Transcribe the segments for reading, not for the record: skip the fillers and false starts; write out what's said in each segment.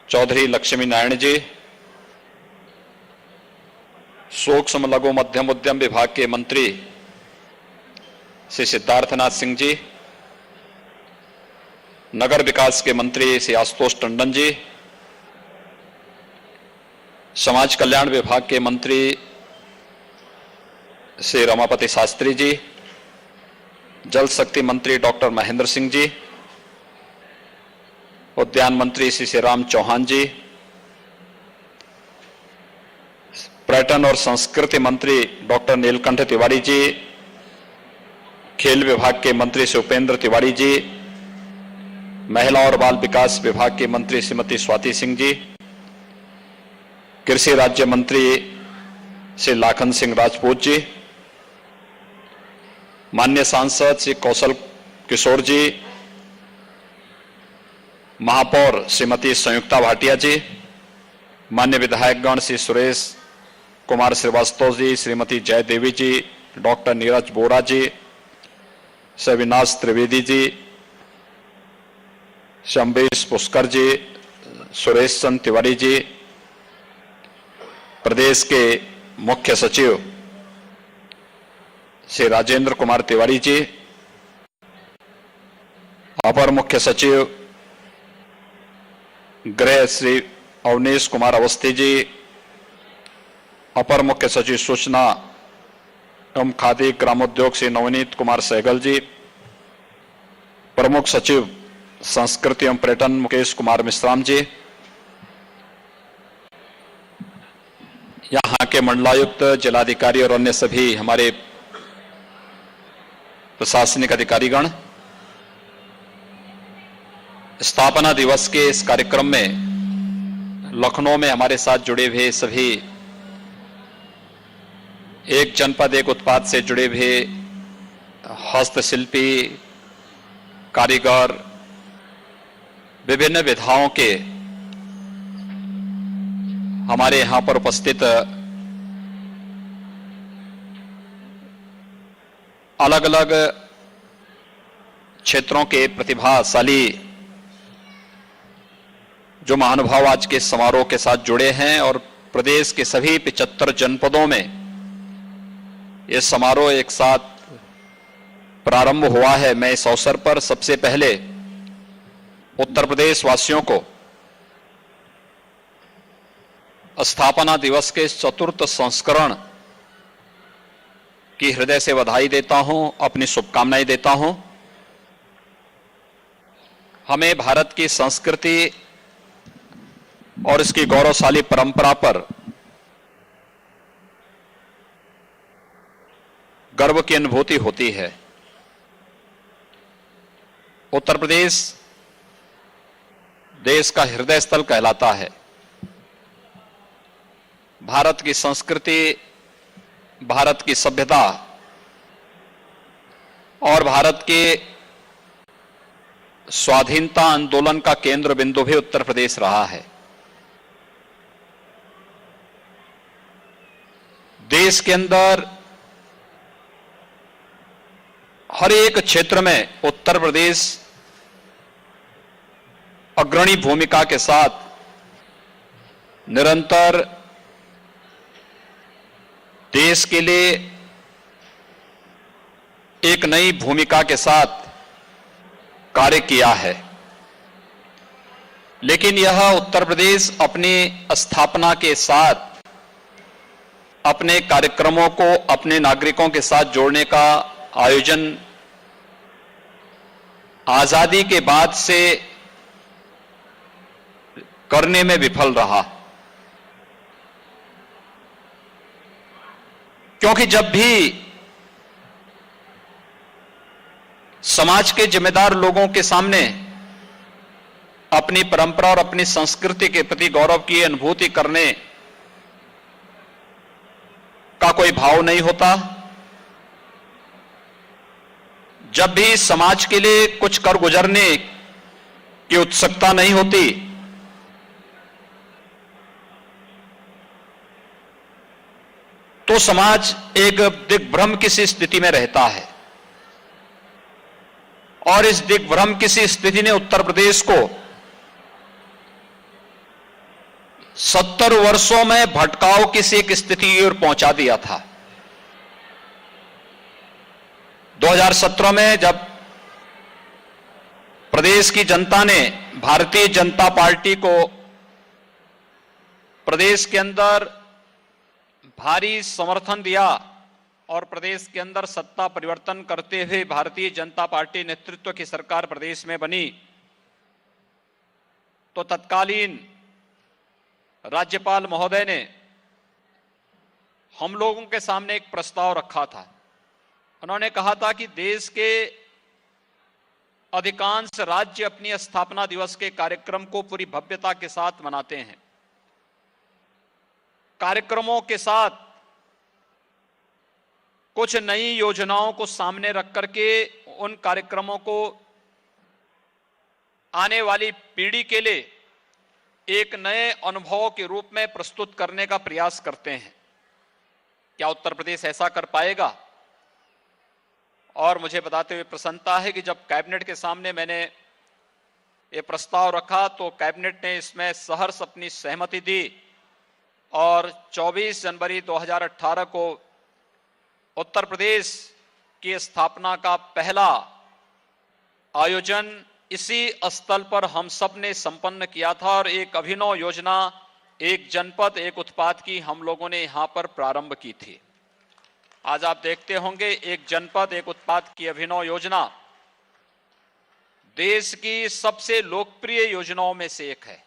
चौधरी लक्ष्मी नारायण जी, सूक्ष्म लघु मध्यम उद्यम विभाग के मंत्री श्री सिद्धार्थनाथ सिंह जी, नगर विकास के मंत्री श्री आशुतोष टंडन जी, समाज कल्याण विभाग के मंत्री श्री रमापति शास्त्री जी, जल शक्ति मंत्री डॉक्टर महेंद्र सिंह जी, उद्यान मंत्री श्री श्रीराम चौहान जी, पर्यटन और संस्कृति मंत्री डॉक्टर नीलकंठ तिवारी जी, खेल विभाग के मंत्री श्री उपेंद्र तिवारी जी, महिला और बाल विकास विभाग के मंत्री श्रीमती स्वाति सिंह जी, कृषि राज्य मंत्री श्री लाखन सिंह राजपूत जी, माननीय सांसद श्री कौशल किशोर जी, महापौर श्रीमती संयुक्ता भाटिया जी, माननीय विधायकगण श्री सुरेश कुमार श्रीवास्तव जी, श्रीमती जय देवी जी, डॉक्टर नीरज बोरा जी, श्री अविनाश त्रिवेदी जी, शंबेश पुष्कर जी, सुरेश चंद्र तिवारी जी, प्रदेश के मुख्य सचिव श्री राजेंद्र कुमार तिवारी जी, अपर मुख्य सचिव गृह श्री अवनीश कुमार अवस्थी जी, अपर मुख्य सचिव सूचना एवं खादी ग्रामोद्योग श्री नवनीत कुमार सहगल जी, प्रमुख सचिव संस्कृति एवं पर्यटन मुकेश कुमार मिश्राम जी, यहाँ के मंडलायुक्त, जिलाधिकारी और अन्य सभी हमारे प्रशासनिक अधिकारीगण, स्थापना दिवस के इस कार्यक्रम में लखनऊ में हमारे साथ जुड़े हुए सभी एक जनपद एक उत्पाद से जुड़े हुए हस्तशिल्पी, कारीगर, विभिन्न विधाओं के हमारे यहां पर उपस्थित अलग अलग क्षेत्रों के प्रतिभाशाली जो महानुभाव आज के समारोह के साथ जुड़े हैं और प्रदेश के सभी 75 जनपदों में यह समारोह एक साथ प्रारंभ हुआ है। मैं इस अवसर पर सबसे पहले उत्तर प्रदेश वासियों को स्थापना दिवस के चतुर्थ संस्करण की हृदय से बधाई देता हूं, अपनी शुभकामनाएं देता हूं। हमें भारत की संस्कृति और इसकी गौरवशाली परंपरा पर गर्व की अनुभूति होती है। उत्तर प्रदेश देश का हृदय स्थल कहलाता है। भारत की संस्कृति, भारत की सभ्यता और भारत के स्वाधीनता आंदोलन का केंद्र बिंदु भी उत्तर प्रदेश रहा है। देश के अंदर हर एक क्षेत्र में उत्तर प्रदेश अग्रणी भूमिका के साथ निरंतर देश के लिए एक नई भूमिका के साथ कार्य किया है। लेकिन यह उत्तर प्रदेश अपनी स्थापना के साथ अपने कार्यक्रमों को अपने नागरिकों के साथ जोड़ने का आयोजन आजादी के बाद से करने में विफल रहा, क्योंकि जब भी समाज के जिम्मेदार लोगों के सामने अपनी परंपरा और अपनी संस्कृति के प्रति गौरव की अनुभूति करने का कोई भाव नहीं होता, जब भी समाज के लिए कुछ कर गुजरने की उत्सुकता नहीं होती, तो समाज एक दिग्भ्रम की सी स्थिति में रहता है। और इस दिग्भ्रम की सी स्थिति ने उत्तर प्रदेश को 70 वर्षों में भटकाव की एक स्थिति की ओर पहुंचा दिया था। 2017 में जब प्रदेश की जनता ने भारतीय जनता पार्टी को प्रदेश के अंदर भारी समर्थन दिया और प्रदेश के अंदर सत्ता परिवर्तन करते हुए भारतीय जनता पार्टी नेतृत्व की सरकार प्रदेश में बनी, तो तत्कालीन राज्यपाल महोदय ने हम लोगों के सामने एक प्रस्ताव रखा था। उन्होंने कहा था कि देश के अधिकांश राज्य अपनी स्थापना दिवस के कार्यक्रम को पूरी भव्यता के साथ मनाते हैं। कार्यक्रमों के साथ कुछ नई योजनाओं को सामने रख करके उन कार्यक्रमों को आने वाली पीढ़ी के लिए एक नए अनुभव के रूप में प्रस्तुत करने का प्रयास करते हैं। क्या उत्तर प्रदेश ऐसा कर पाएगा? और मुझे बताते हुए प्रसन्नता है कि जब कैबिनेट के सामने मैंने ये प्रस्ताव रखा तो कैबिनेट ने इसमें सहर्ष अपनी सहमति दी और 24 जनवरी 2018 को उत्तर प्रदेश की स्थापना का पहला आयोजन इसी स्थल पर हम सब ने संपन्न किया था और एक अभिनव योजना, एक जनपद एक उत्पाद की हम लोगों ने यहां पर प्रारंभ की थी। आज आप देखते होंगे एक जनपद एक उत्पाद की अभिनव योजना देश की सबसे लोकप्रिय योजनाओं में से एक है।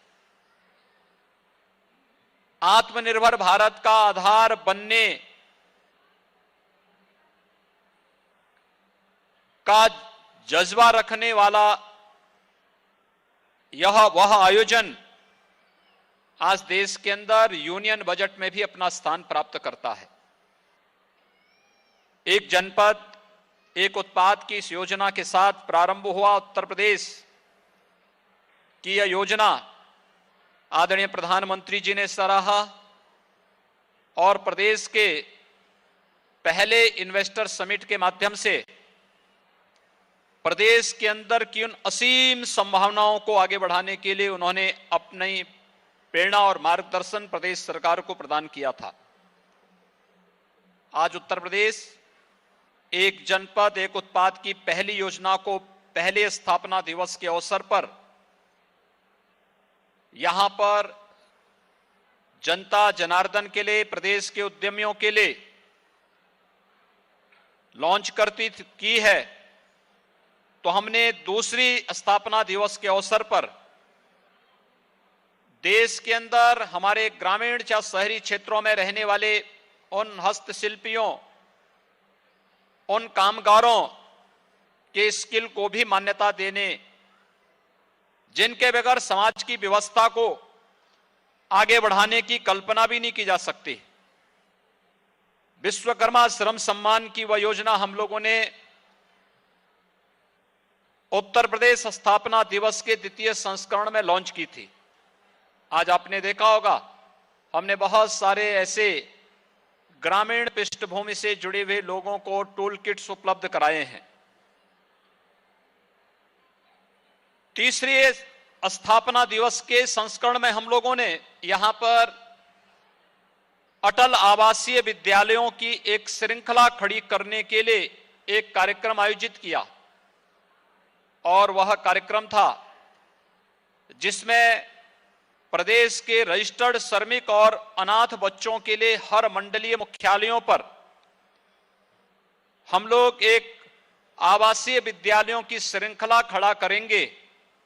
आत्मनिर्भर भारत का आधार बनने का जज्बा रखने वाला वह आयोजन आज देश के अंदर यूनियन बजट में भी अपना स्थान प्राप्त करता है। एक जनपद एक उत्पाद की इस योजना के साथ प्रारंभ हुआ उत्तर प्रदेश की यह योजना आदरणीय प्रधानमंत्री जी ने सराहा और प्रदेश के पहले इन्वेस्टर समिट के माध्यम से प्रदेश के अंदर की उन असीम संभावनाओं को आगे बढ़ाने के लिए उन्होंने अपनी प्रेरणा और मार्गदर्शन प्रदेश सरकार को प्रदान किया था। आज उत्तर प्रदेश एक जनपद एक उत्पाद की पहली योजना को पहले स्थापना दिवस के अवसर पर यहां पर जनता जनार्दन के लिए प्रदेश के उद्यमियों के लिए लॉन्च की है, तो हमने दूसरी स्थापना दिवस के अवसर पर देश के अंदर हमारे ग्रामीण या शहरी क्षेत्रों में रहने वाले उन हस्तशिल्पियों उन कामगारों के स्किल को भी मान्यता देने जिनके बगैर समाज की व्यवस्था को आगे बढ़ाने की कल्पना भी नहीं की जा सकती। विश्वकर्मा श्रम सम्मान की वह योजना हम लोगों ने उत्तर प्रदेश स्थापना दिवस के द्वितीय संस्करण में लॉन्च की थी। आज आपने देखा होगा हमने बहुत सारे ऐसे ग्रामीण पृष्ठभूमि से जुड़े हुए लोगों को टूल किट्स उपलब्ध कराए हैं। तीसरी स्थापना दिवस के संस्करण में हम लोगों ने यहां पर अटल आवासीय विद्यालयों की एक श्रृंखला खड़ी करने के लिए एक कार्यक्रम आयोजित किया और वह कार्यक्रम था जिसमें प्रदेश के रजिस्टर्ड श्रमिक और अनाथ बच्चों के लिए हर मंडलीय मुख्यालयों पर हम लोग एक आवासीय विद्यालयों की श्रृंखला खड़ा करेंगे।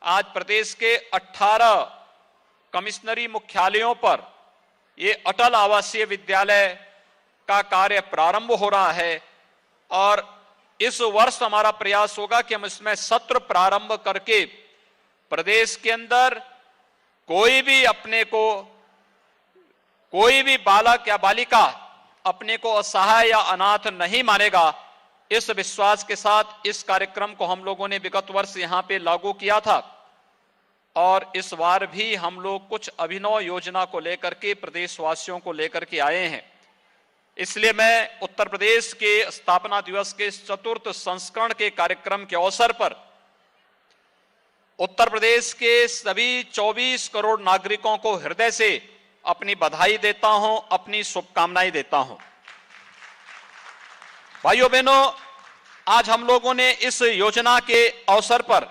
आज प्रदेश के 18 कमिश्नरी मुख्यालयों पर ये अटल आवासीय विद्यालय का कार्य प्रारंभ हो रहा है और इस वर्ष हमारा प्रयास होगा कि हम इसमें सत्र प्रारंभ करके प्रदेश के अंदर कोई भी बालक या बालिका अपने को असहाय या अनाथ नहीं मानेगा। इस विश्वास के साथ इस कार्यक्रम को हम लोगों ने विगत वर्ष यहां पे लागू किया था और इस बार भी हम लोग कुछ अभिनव योजना को लेकर के प्रदेशवासियों को लेकर के आए हैं। इसलिए मैं उत्तर प्रदेश के स्थापना दिवस के चतुर्थ संस्करण के कार्यक्रम के अवसर पर उत्तर प्रदेश के सभी 24 करोड़ नागरिकों को हृदय से अपनी बधाई देता हूं, अपनी शुभकामनाएं देता हूं। भाइयों बहनों, आज हम लोगों ने इस योजना के अवसर पर,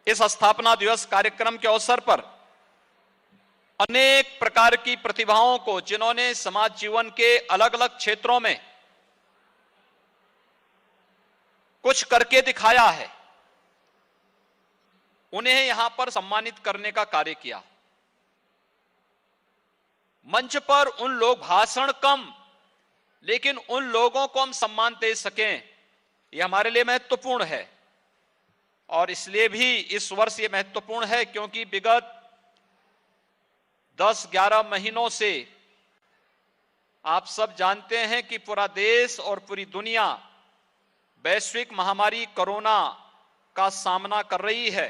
इस स्थापना दिवस कार्यक्रम के अवसर पर अनेक प्रकार की प्रतिभाओं को, जिन्होंने समाज जीवन के अलग अलग क्षेत्रों में कुछ करके दिखाया है, उन्हें यहां पर सम्मानित करने का कार्य किया। मंच पर उन लोग, भाषण कम, लेकिन उन लोगों को हम सम्मान दे सकें, यह हमारे लिए महत्वपूर्ण है। और इसलिए भी इस वर्ष यह महत्वपूर्ण है क्योंकि विगत 10-11 महीनों से आप सब जानते हैं कि पूरा देश और पूरी दुनिया वैश्विक महामारी कोरोना का सामना कर रही है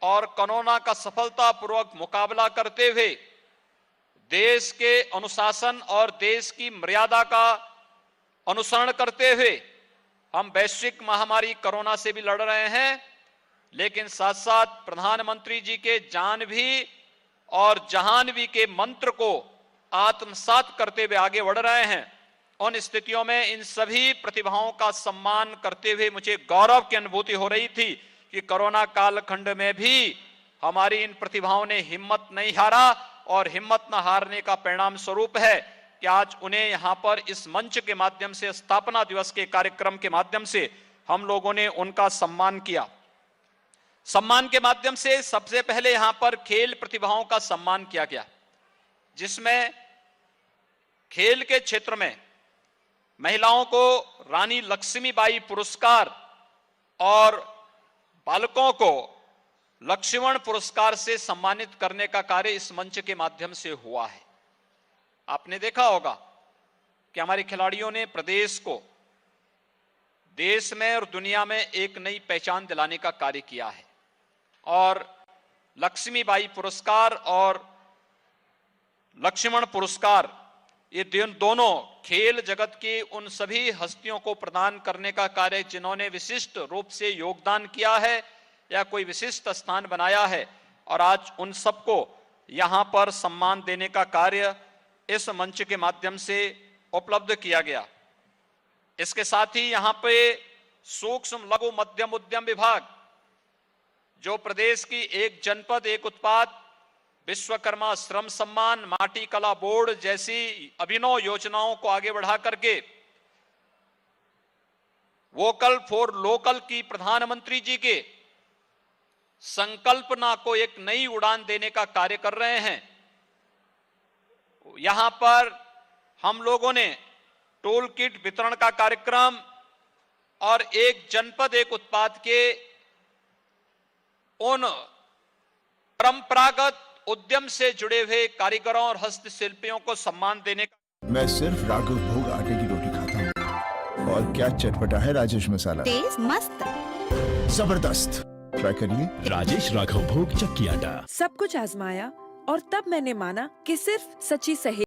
और कोरोना का सफलतापूर्वक मुकाबला करते हुए देश के अनुशासन और देश की मर्यादा का अनुसरण करते हुए हम वैश्विक महामारी कोरोना से भी लड़ रहे हैं, लेकिन साथ साथ प्रधानमंत्री जी के जानवी और जहानवी के मंत्र को आत्मसात करते हुए आगे बढ़ रहे हैं। उन स्थितियों में इन सभी प्रतिभाओं का सम्मान करते हुए मुझे गौरव की अनुभूति हो रही थी कि कोरोना कालखंड में भी हमारी इन प्रतिभाओं ने हिम्मत नहीं हारा और हिम्मत न हारने का परिणाम स्वरूप है कि आज उन्हें यहां पर इस मंच के माध्यम से, स्थापना दिवस के कार्यक्रम के माध्यम से हम लोगों ने उनका सम्मान किया। सम्मान के माध्यम से सबसे पहले यहां पर खेल प्रतिभाओं का सम्मान किया गया, जिसमें खेल के क्षेत्र में महिलाओं को रानी लक्ष्मीबाई पुरस्कार और बालकों को लक्ष्मण पुरस्कार से सम्मानित करने का कार्य इस मंच के माध्यम से हुआ है। आपने देखा होगा कि हमारे खिलाड़ियों ने प्रदेश को देश में और दुनिया में एक नई पहचान दिलाने का कार्य किया है और लक्ष्मीबाई पुरस्कार और लक्ष्मण पुरस्कार, ये दोनों खेल जगत की उन सभी हस्तियों को प्रदान करने का कार्य जिन्होंने विशिष्ट रूप से योगदान किया है या कोई विशिष्ट स्थान बनाया है, और आज उन सबको यहां पर सम्मान देने का कार्य इस मंच के माध्यम से उपलब्ध किया गया। इसके साथ ही यहां पे सूक्ष्म लघु मध्यम उद्यम विभाग, जो प्रदेश की एक जनपद एक उत्पाद, विश्वकर्मा श्रम सम्मान, माटी कला बोर्ड जैसी अभिनव योजनाओं को आगे बढ़ा करके वोकल फॉर लोकल की प्रधानमंत्री जी के संकल्पना को एक नई उड़ान देने का कार्य कर रहे हैं। यहां पर हम लोगों ने टूल किट वितरण का कार्यक्रम और एक जनपद एक उत्पाद के उन परंपरागत उद्यम से जुड़े हुए कारीगरों और हस्तशिल्पियों को सम्मान देने का। मैं सिर्फ राघव भोग आटे की रोटी खाता हूँ और क्या चटपटा है राजेश मसाला, टेस्ट मस्त, जबरदस्त। ट्राई करिए राजेश राघव भोग चक्की आटा। सब कुछ आजमाया और तब मैंने माना कि सिर्फ सच्ची सहेली